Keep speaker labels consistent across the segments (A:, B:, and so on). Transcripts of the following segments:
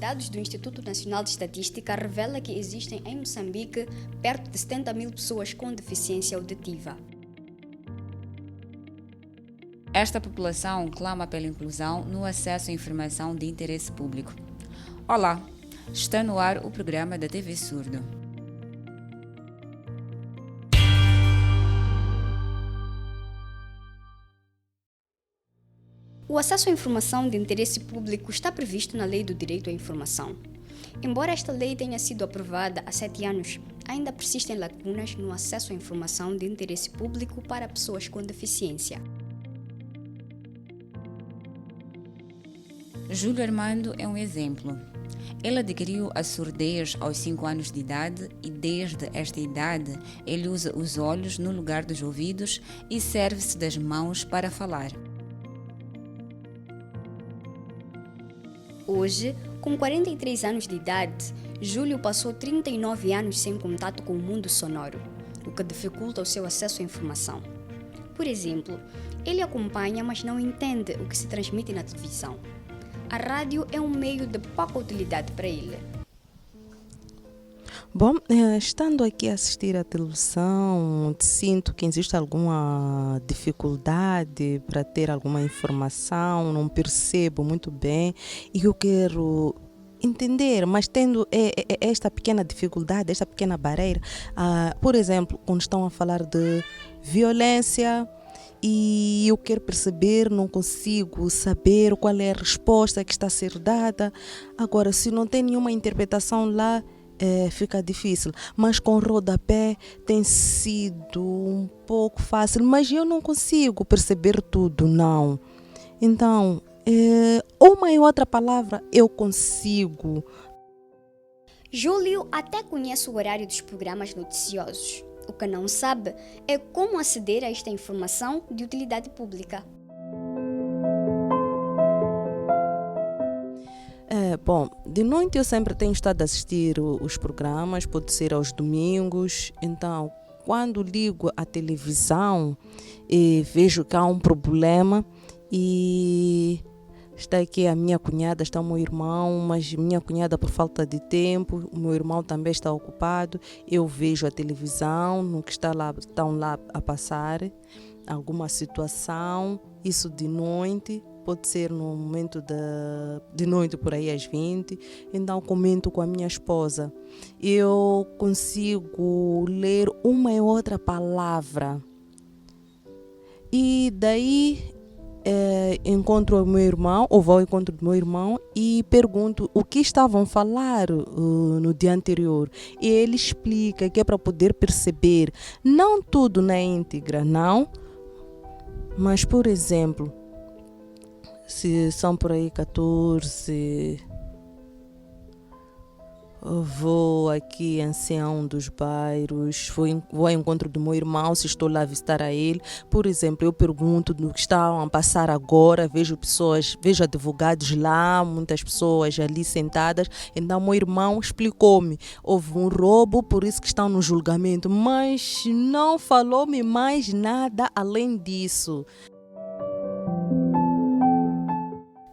A: Dados do Instituto Nacional de Estatística revelam que existem em Moçambique perto de 70 mil pessoas com deficiência auditiva.
B: Esta população clama pela inclusão no acesso à informação de interesse público. Olá, está no ar o programa da TV Surdo.
A: O acesso à informação de interesse público está previsto na Lei do Direito à Informação. Embora esta lei tenha sido aprovada há 7 anos, ainda persistem lacunas no acesso à informação de interesse público para pessoas com deficiência.
B: Júlio Armando é um exemplo. Ele adquiriu a surdez aos 5 anos de idade e desde esta idade ele usa os olhos no lugar dos ouvidos e serve-se das mãos para falar.
A: Hoje, com 43 anos de idade, Júlio passou 39 anos sem contato com o mundo sonoro, o que dificulta o seu acesso à informação. Por exemplo, ele acompanha, mas não entende o que se transmite na televisão. A rádio é um meio de pouca utilidade para ele.
C: Bom, estando aqui a assistir à televisão, sinto que existe alguma dificuldade para ter alguma informação, não percebo muito bem e eu quero entender, mas tendo esta pequena dificuldade, esta pequena barreira, por exemplo, quando estão a falar de violência, e eu quero perceber, não consigo saber qual é a resposta que está a ser dada. Agora, se não tem nenhuma interpretação lá, fica difícil. Mas com rodapé tem sido um pouco fácil, mas eu não consigo perceber tudo, não. Então, uma e outra palavra eu consigo.
A: Júlio até conhece o horário dos programas noticiosos. O que não sabe é como aceder a esta informação de utilidade pública.
C: Bom, de noite eu sempre tenho estado a assistir os programas, pode ser aos domingos. Então, quando ligo a televisão, vejo que há um problema e está aqui a minha cunhada, está o meu irmão, mas minha cunhada por falta de tempo, o meu irmão também está ocupado. Eu vejo a televisão, no que estão lá a passar alguma situação, isso de noite, pode ser no momento de noite por aí às 20, então comento com a minha esposa. Eu consigo ler uma e outra palavra e daí encontro o meu irmão, ou vou ao encontro do meu irmão e pergunto o que estavam a falar no dia anterior. E ele explica que é para poder perceber, não tudo na íntegra, não, mas por exemplo, se são por aí 14, vou aqui ancião dos bairros, vou ao encontro do meu irmão, se estou lá a visitar a ele. Por exemplo, eu pergunto do que estão a passar agora, vejo advogados lá, muitas pessoas ali sentadas. Então, meu irmão explicou-me, houve um roubo, por isso que estão no julgamento, mas não falou-me mais nada além disso.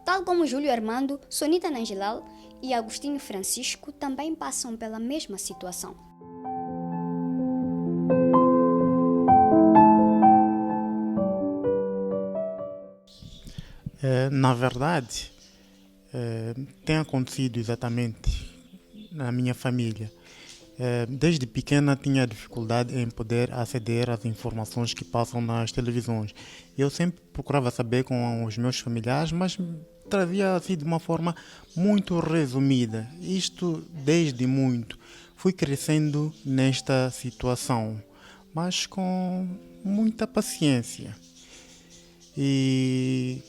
A: Tal como Júlio Armando, Sonita Nangelal e Agostinho Francisco também passam pela mesma situação.
D: Na verdade, tem acontecido exatamente na minha família. Desde pequena tinha dificuldade em poder aceder às informações que passam nas televisões. Eu sempre procurava saber com os meus familiares, mas trazia assim de uma forma muito resumida. Isto desde muito. Fui crescendo nesta situação, mas com muita paciência. E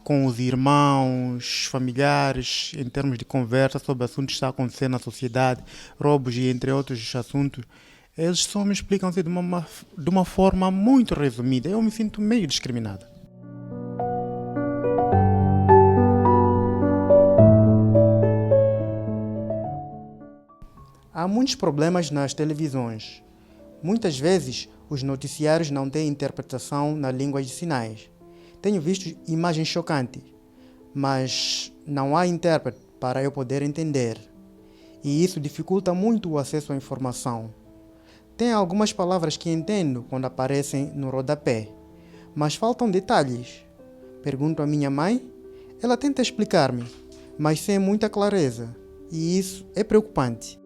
D: com os irmãos, familiares, em termos de conversa sobre assuntos que estão acontecendo na sociedade, roubos e entre outros assuntos, eles só me explicam assim de uma forma muito resumida. Eu me sinto meio discriminado. Há muitos problemas nas televisões. Muitas vezes, os noticiários não têm interpretação na língua de sinais. Tenho visto imagens chocantes, mas não há intérprete para eu poder entender. E isso dificulta muito o acesso à informação. Tem algumas palavras que entendo quando aparecem no rodapé, mas faltam detalhes. Pergunto à minha mãe, ela tenta explicar-me, mas sem muita clareza, e isso é preocupante.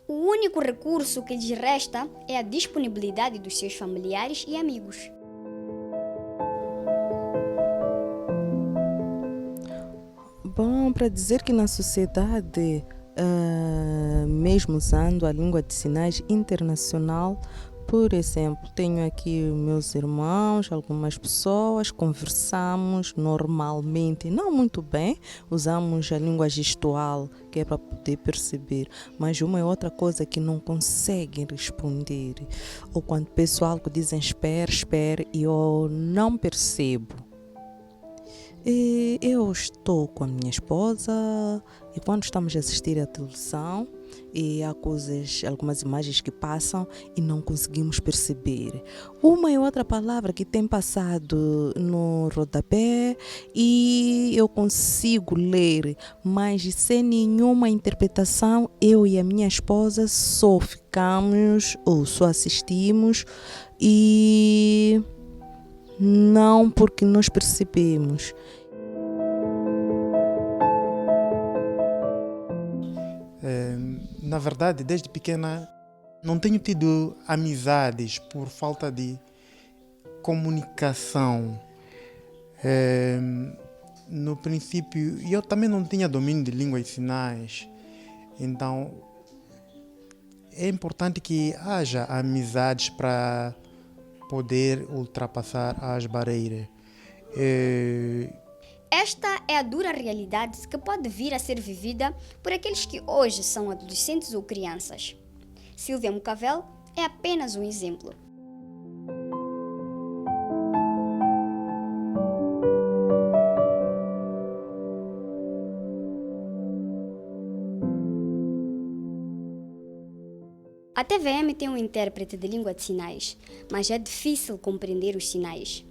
A: O único recurso que lhes resta é a disponibilidade dos seus familiares e amigos.
C: Bom, para dizer que na sociedade, mesmo usando a língua de sinais internacional, por exemplo, tenho aqui meus irmãos, algumas pessoas, conversamos normalmente, não muito bem, usamos a língua gestual, que é para poder perceber, mas uma é outra coisa que não conseguem responder. Ou quando o pessoal que dizem espera, e eu não percebo. E eu estou com a minha esposa e quando estamos a assistir à televisão e há coisas, algumas imagens que passam e não conseguimos perceber. Uma e outra palavra que tem passado no rodapé e eu consigo ler, mas sem nenhuma interpretação, eu e a minha esposa só ficamos ou só assistimos e não porque nós percebemos.
D: Na verdade, desde pequena, não tenho tido amizades por falta de comunicação. No princípio, eu também não tinha domínio de línguas de sinais. Então, é importante que haja amizades para poder ultrapassar as barreiras.
A: Esta é a dura realidade que pode vir a ser vivida por aqueles que hoje são adolescentes ou crianças. Silvia Mucavel é apenas um exemplo. A TVM tem um intérprete de língua de sinais, mas é difícil compreender os sinais.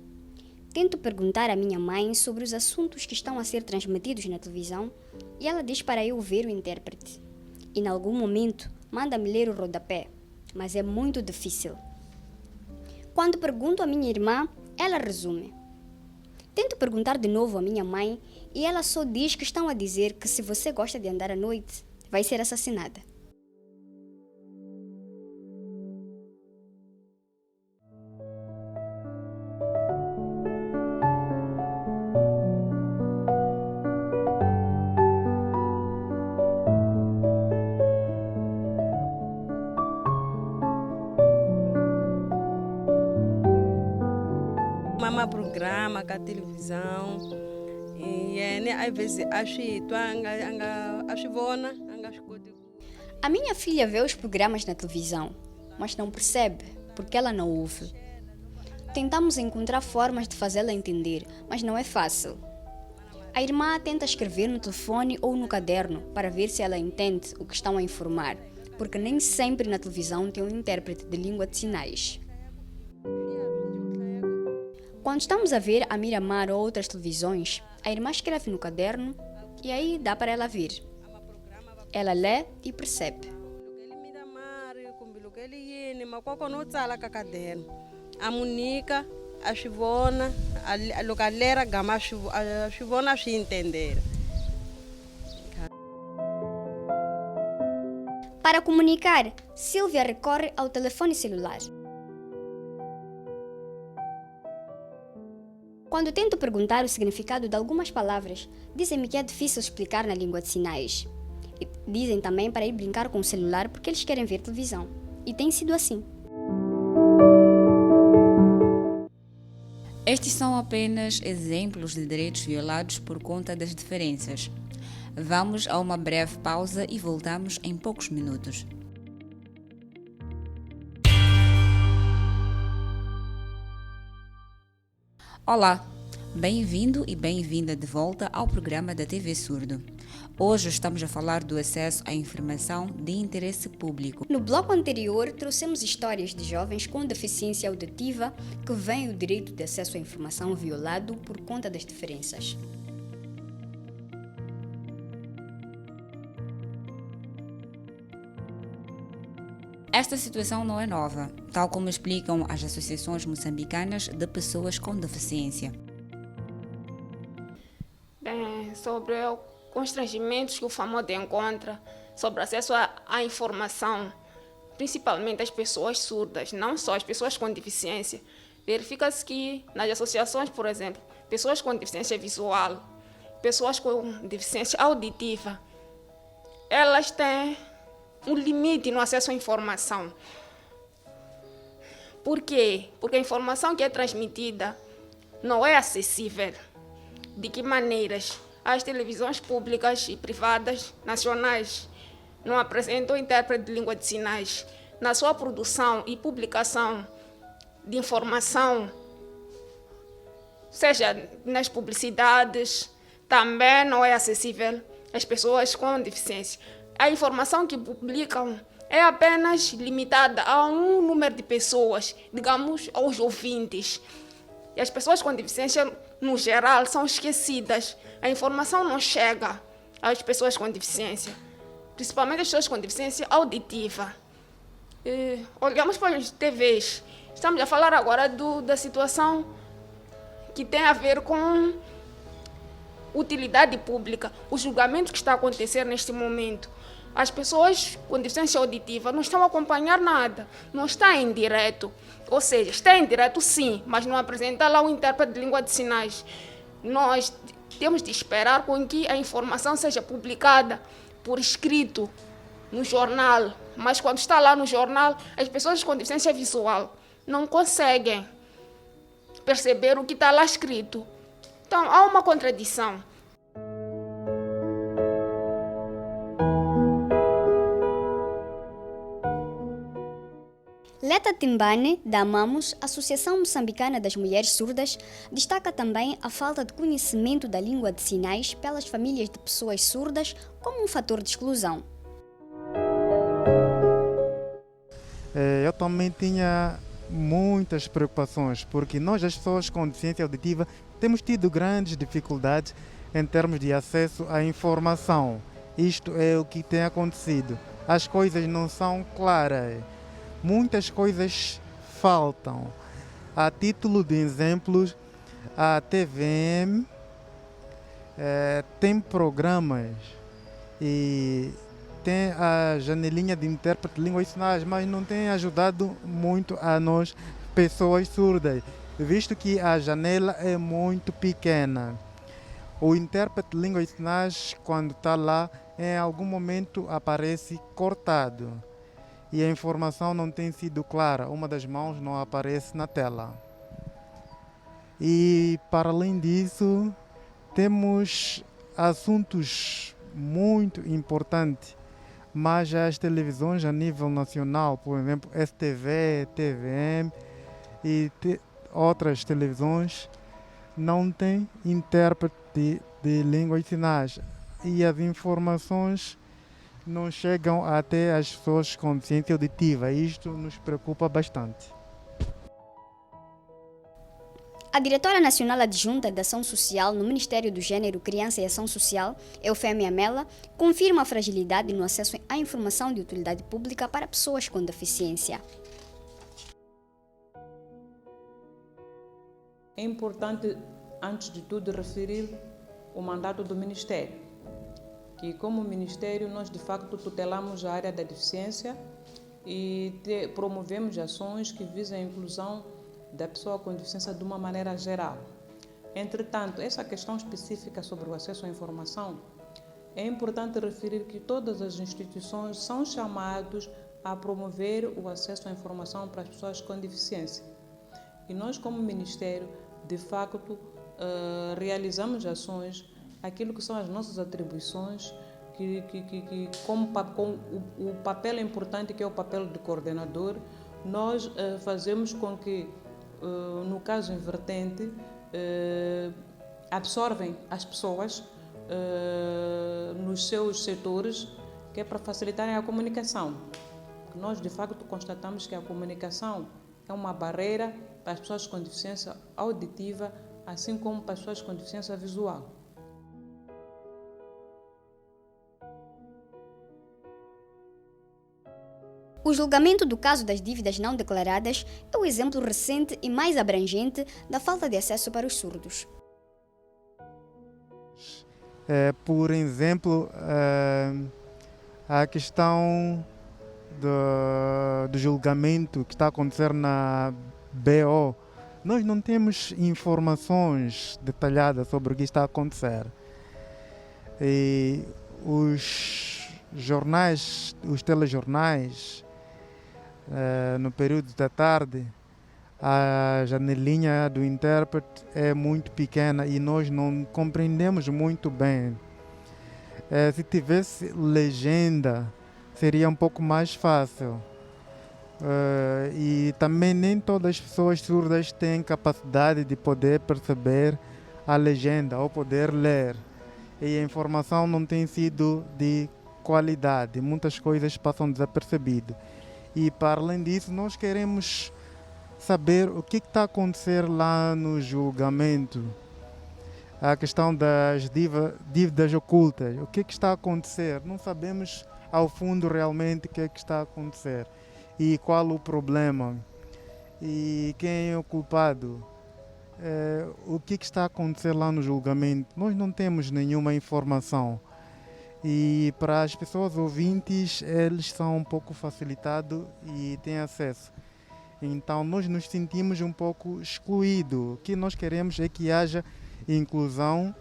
A: Tento perguntar à minha mãe sobre os assuntos que estão a ser transmitidos na televisão e ela diz para eu ver o intérprete. E, em algum momento, manda-me ler o rodapé, mas é muito difícil. Quando pergunto à minha irmã, ela resume. Tento perguntar de novo à minha mãe e ela só diz que estão a dizer que se você gosta de andar à noite, vai ser assassinada.
E: Mama programa com a televisão e às vezes acho vona
A: A minha filha vê os programas na televisão, mas não percebe porque ela não ouve. Tentamos encontrar formas de fazê-la entender, mas não é fácil. A irmã tenta escrever no telefone ou no caderno para ver se ela entende o que estão a informar, porque nem sempre na televisão tem um intérprete de língua de sinais. Quando estamos a ver a Miramar ou outras televisões, a irmã escreve no caderno e aí dá para ela ver. Ela lê e percebe.
E: A Monica, a Chivona, a localera gama a Chivona se entender.
A: Para comunicar, Silvia recorre ao telefone celular. Quando tento perguntar o significado de algumas palavras, dizem-me que é difícil explicar na língua de sinais. E dizem também para ir brincar com o celular porque eles querem ver televisão. E tem sido assim.
B: Estes são apenas exemplos de direitos violados por conta das diferenças. Vamos a uma breve pausa e voltamos em poucos minutos. Olá! Bem-vindo e bem-vinda de volta ao programa da TV Surdo. Hoje estamos a falar do acesso à informação de interesse público.
A: No bloco anterior, trouxemos histórias de jovens com deficiência auditiva que veem o direito de acesso à informação violado por conta das diferenças.
B: Esta situação não é nova, tal como explicam as associações moçambicanas de pessoas com deficiência.
F: Bem, sobre os constrangimentos que o FAMOD encontra sobre acesso à informação, principalmente as pessoas surdas, não só as pessoas com deficiência. Verifica-se que nas associações, por exemplo, pessoas com deficiência visual, pessoas com deficiência auditiva, elas têm um limite no acesso à informação. Por quê? Porque a informação que é transmitida não é acessível. De que maneiras? As televisões públicas e privadas nacionais não apresentam intérprete de língua de sinais. Na sua produção e publicação de informação, seja nas publicidades, também não é acessível às pessoas com deficiência. A informação que publicam é apenas limitada a um número de pessoas, digamos, aos ouvintes. E as pessoas com deficiência, no geral, são esquecidas. A informação não chega às pessoas com deficiência, principalmente as pessoas com deficiência auditiva. Olhamos para as TVs. Estamos a falar agora da situação que tem a ver com utilidade pública, o julgamento que está a acontecer neste momento. As pessoas com deficiência auditiva não estão a acompanhar nada, não está em direto. Ou seja, está em direto sim, mas não apresenta lá o intérprete de língua de sinais. Nós temos de esperar com que a informação seja publicada por escrito no jornal, mas quando está lá no jornal, as pessoas com deficiência visual não conseguem perceber o que está lá escrito. Então, há uma contradição.
A: Leta Timbane, da AMAMOS, Associação Moçambicana das Mulheres Surdas, destaca também a falta de conhecimento da língua de sinais pelas famílias de pessoas surdas como um fator de exclusão.
D: Eu também tinha muitas preocupações, porque nós, as pessoas com deficiência auditiva, temos tido grandes dificuldades em termos de acesso à informação. Isto é o que tem acontecido. As coisas não são claras. Muitas coisas faltam. A título de exemplos, a TVM tem programas e tem a janelinha de intérprete de língua de sinais, mas não tem ajudado muito a nós, pessoas surdas, visto que a janela é muito pequena. O intérprete de língua de sinais, quando está lá, em algum momento aparece cortado. E a informação não tem sido clara, uma das mãos não aparece na tela. E, para além disso, temos assuntos muito importantes, mas as televisões a nível nacional, por exemplo, STV, TVM e outras televisões, não têm intérprete de língua de sinais. E as informações não chegam até as pessoas com deficiência auditiva. Isto nos preocupa bastante.
A: A diretora nacional adjunta de Ação Social no Ministério do Gênero, Criança e Ação Social, Eufémia Mela, confirma a fragilidade no acesso à informação de utilidade pública para pessoas com deficiência.
G: É importante, antes de tudo, referir o mandato do Ministério, que como Ministério nós de facto tutelamos a área da deficiência e promovemos ações que visam a inclusão da pessoa com deficiência de uma maneira geral. Entretanto, essa questão específica sobre o acesso à informação, é importante referir que todas as instituições são chamadas a promover o acesso à informação para as pessoas com deficiência. E nós como Ministério, de facto, realizamos ações, aquilo que são as nossas atribuições, com o papel importante que é o papel de coordenador, nós fazemos com que, no caso invertente, absorvem as pessoas nos seus setores, que é para facilitarem a comunicação. Nós, de facto, constatamos que a comunicação é uma barreira para as pessoas com deficiência auditiva, assim como para as pessoas com deficiência visual.
A: O julgamento do caso das dívidas não declaradas é o exemplo recente e mais abrangente da falta de acesso para os surdos.
D: Por exemplo, a questão do julgamento que está a acontecer na BO, nós não temos informações detalhadas sobre o que está a acontecer. E os jornais, os telejornais, no período da tarde, a janelinha do intérprete é muito pequena e nós não compreendemos muito bem. Se tivesse legenda, seria um pouco mais fácil. E também nem todas as pessoas surdas têm capacidade de poder perceber a legenda ou poder ler. E a informação não tem sido de qualidade. Muitas coisas passam desapercebidas. E para além disso, nós queremos saber o que está a acontecer lá no julgamento. A questão das dívidas ocultas. O que está a acontecer? Não sabemos ao fundo realmente o que está a acontecer. E qual o problema. E quem é o culpado. O que está a acontecer lá no julgamento. Nós não temos nenhuma informação. E para as pessoas ouvintes, eles são um pouco facilitados e têm acesso. Então nós nos sentimos um pouco excluídos. O que nós queremos é que haja inclusão.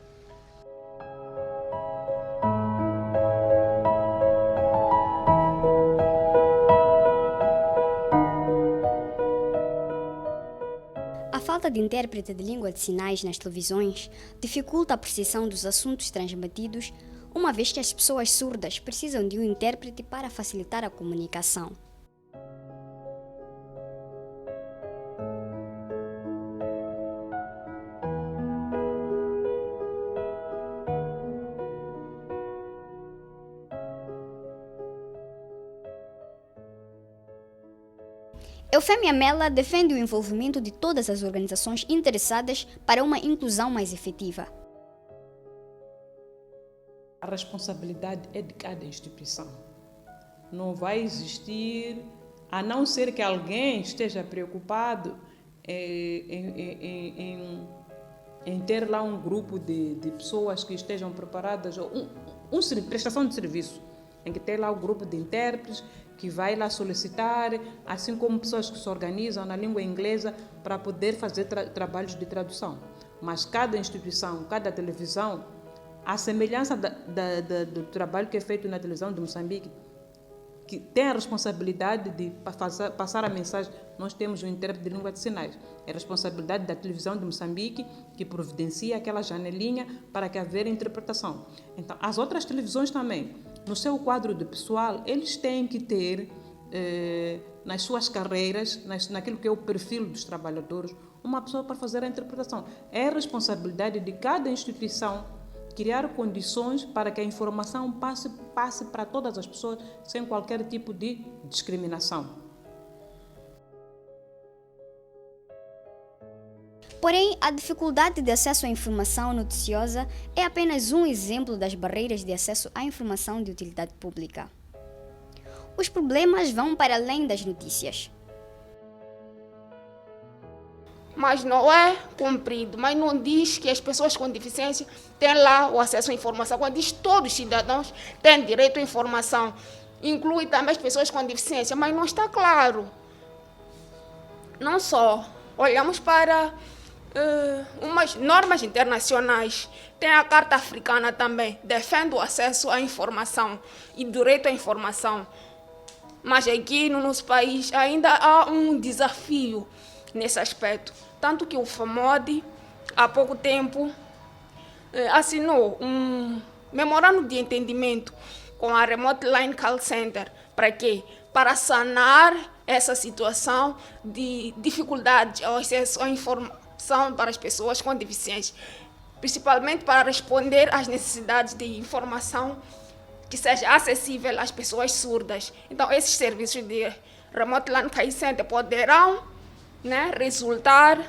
A: A falta de intérprete de língua de sinais nas televisões dificulta a precisão dos assuntos transmitidos, uma vez que as pessoas surdas precisam de um intérprete para facilitar a comunicação. Eufêmia Mela defende o envolvimento de todas as organizações interessadas para uma inclusão mais efetiva.
G: A responsabilidade é de cada instituição. Não vai existir, a não ser que alguém esteja preocupado em ter lá um grupo de pessoas que estejam preparadas, prestação de serviço, em que tem lá o grupo de intérpretes que vai lá solicitar, assim como pessoas que se organizam na língua inglesa para poder fazer trabalhos de tradução. Mas cada instituição, cada televisão, a semelhança do trabalho que é feito na televisão de Moçambique, que tem a responsabilidade de passar a mensagem, nós temos um intérprete de língua de sinais. É a responsabilidade da televisão de Moçambique que providencia aquela janelinha para que haja interpretação. Então, as outras televisões também, no seu quadro de pessoal, eles têm que ter, nas suas carreiras, naquilo que é o perfil dos trabalhadores, uma pessoa para fazer a interpretação. É a responsabilidade de cada instituição criar condições para que a informação passe para todas as pessoas sem qualquer tipo de discriminação.
A: Porém, a dificuldade de acesso à informação noticiosa é apenas um exemplo das barreiras de acesso à informação de utilidade pública. Os problemas vão para além das notícias.
F: Mas não é cumprido, mas não diz que as pessoas com deficiência têm lá o acesso à informação. Quando diz que todos os cidadãos têm direito à informação, inclui também as pessoas com deficiência, mas não está claro. Não só olhamos para umas normas internacionais, tem a Carta Africana também, defende o acesso à informação e direito à informação. Mas aqui no nosso país ainda há um desafio nesse aspecto. Tanto que o FAMOD, há pouco tempo, assinou um memorando de entendimento com a Remote Line Call Center. Para quê? Para sanar essa situação de dificuldade ao acesso à informação para as pessoas com deficiência, principalmente para responder às necessidades de informação que seja acessível às pessoas surdas. Então, esses serviços de Remote Land Center poderão, né, resultar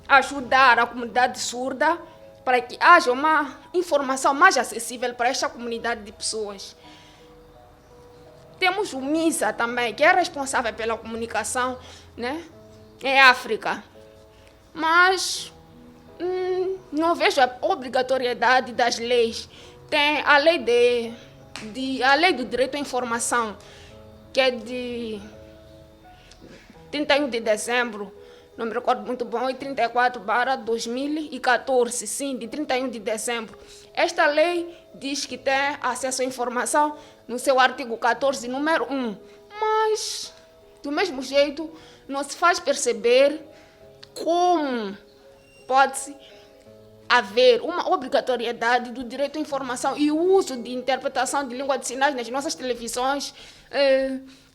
F: ajudar a comunidade surda para que haja uma informação mais acessível para esta comunidade de pessoas. Temos o MISA também, que é responsável pela comunicação, né, em África. Mas não vejo a obrigatoriedade das leis. Tem a lei a lei do direito à informação, que é de 31 de dezembro, não me recordo muito bom, e 34/2014, sim, de 31 de dezembro. Esta lei diz que tem acesso à informação no seu artigo 14, número 1, mas, do mesmo jeito, não se faz perceber como pode-se haver uma obrigatoriedade do direito à informação e o uso de interpretação de língua de sinais nas nossas televisões,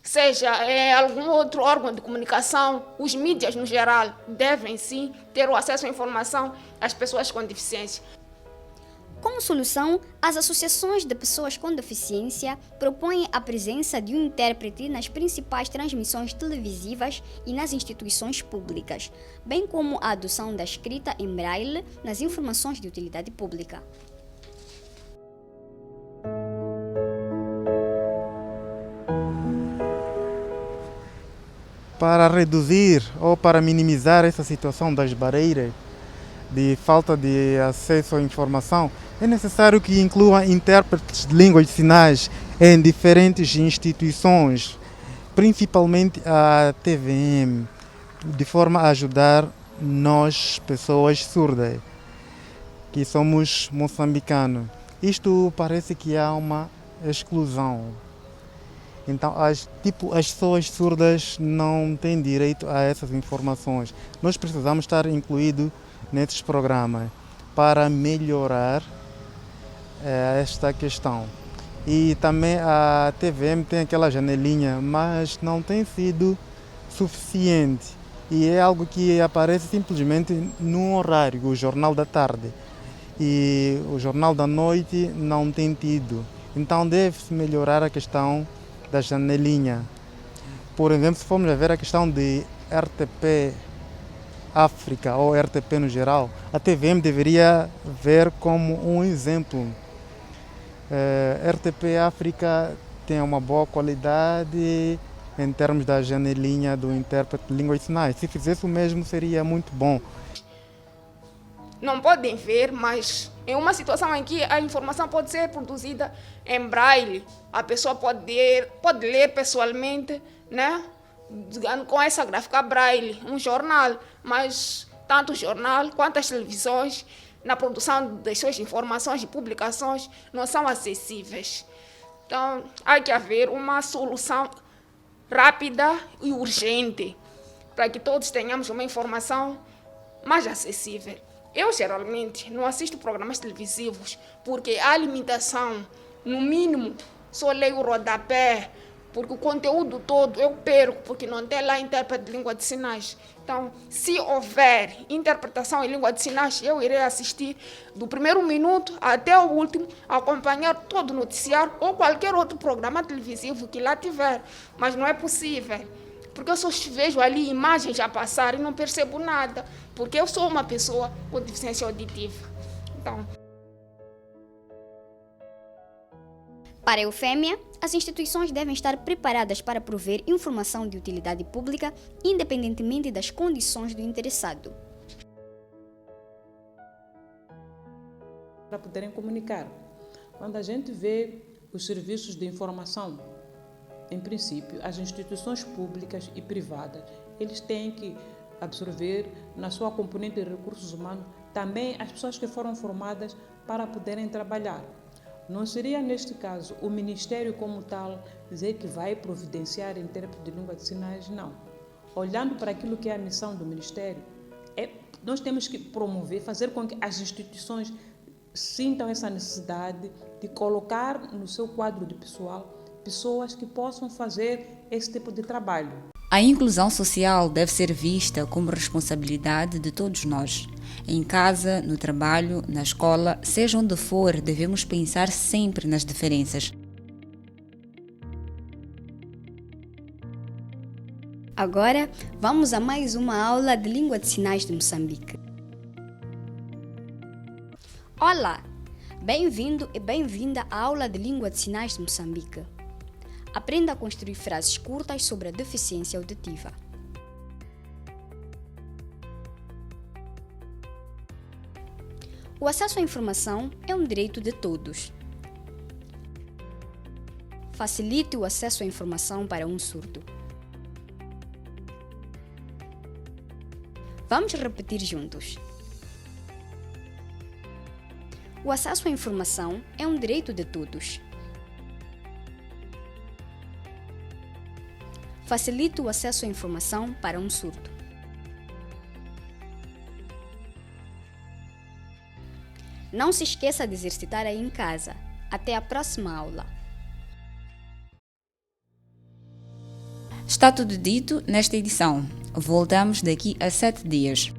F: seja algum outro órgão de comunicação. Os mídias, no geral, devem sim ter o acesso à informação às pessoas com deficiência.
A: Como solução, as associações de pessoas com deficiência propõem a presença de um intérprete nas principais transmissões televisivas e nas instituições públicas, bem como a adoção da escrita em braille nas informações de utilidade pública.
D: Para reduzir ou para minimizar essa situação das barreiras de falta de acesso à informação, é necessário que inclua intérpretes de línguas de sinais em diferentes instituições, principalmente a TVM, de forma a ajudar nós, pessoas surdas, que somos moçambicanos. Isto parece que há uma exclusão. Então, as pessoas surdas não têm direito a essas informações. Nós precisamos estar incluídos nesses programas para melhorar esta questão. E também a TVM tem aquela janelinha, mas não tem sido suficiente. E é algo que aparece simplesmente num horário, o Jornal da Tarde. E o Jornal da Noite não tem tido. Então deve-se melhorar a questão da janelinha. Por exemplo, se formos a ver a questão de RTP África ou RTP no geral, a TVM deveria ver como um exemplo. RTP África tem uma boa qualidade em termos da janelinha do intérprete de língua de sinais. Se fizesse o mesmo, seria muito bom.
F: Não podem ver, mas em uma situação em que a informação pode ser produzida em braille, a pessoa pode ler pessoalmente, né, com essa gráfica braille, um jornal, mas tanto o jornal quanto as televisões, na produção das suas informações e publicações, não são acessíveis. Então, há que haver uma solução rápida e urgente para que todos tenhamos uma informação mais acessível. Eu, geralmente, não assisto programas televisivos porque há limitação. No mínimo, só leio o rodapé, porque o conteúdo todo eu perco, porque não tem lá intérprete de língua de sinais. Então, se houver interpretação em língua de sinais, eu irei assistir do primeiro minuto até o último, acompanhar todo o noticiário ou qualquer outro programa televisivo que lá tiver. Mas não é possível, porque eu só vejo ali imagens a passar e não percebo nada, porque eu sou uma pessoa com deficiência auditiva. Então,
A: para a Eufêmia, as instituições devem estar preparadas para prover informação de utilidade pública, independentemente das condições do interessado.
G: Para poderem comunicar. Quando a gente vê os serviços de informação, em princípio, as instituições públicas e privadas, eles têm que absorver na sua componente de recursos humanos também as pessoas que foram formadas para poderem trabalhar. Não seria, neste caso, o Ministério como tal dizer que vai providenciar intérprete de língua de sinais? Não. Olhando para aquilo que é a missão do Ministério, nós temos que promover, fazer com que as instituições sintam essa necessidade de colocar no seu quadro de pessoal pessoas que possam fazer esse tipo de trabalho.
B: A inclusão social deve ser vista como responsabilidade de todos nós. Em casa, no trabalho, na escola, seja onde for, devemos pensar sempre nas diferenças.
A: Agora, vamos a mais uma aula de língua de sinais de Moçambique. Olá! Bem-vindo e bem-vinda à aula de língua de sinais de Moçambique. Aprenda a construir frases curtas sobre a deficiência auditiva. O acesso à informação é um direito de todos. Facilite o acesso à informação para um surdo. Vamos repetir juntos. O acesso à informação é um direito de todos. Facilite o acesso à informação para um surdo. Não se esqueça de exercitar aí em casa. Até a próxima aula.
B: Está tudo dito nesta edição. Voltamos daqui a 7 dias.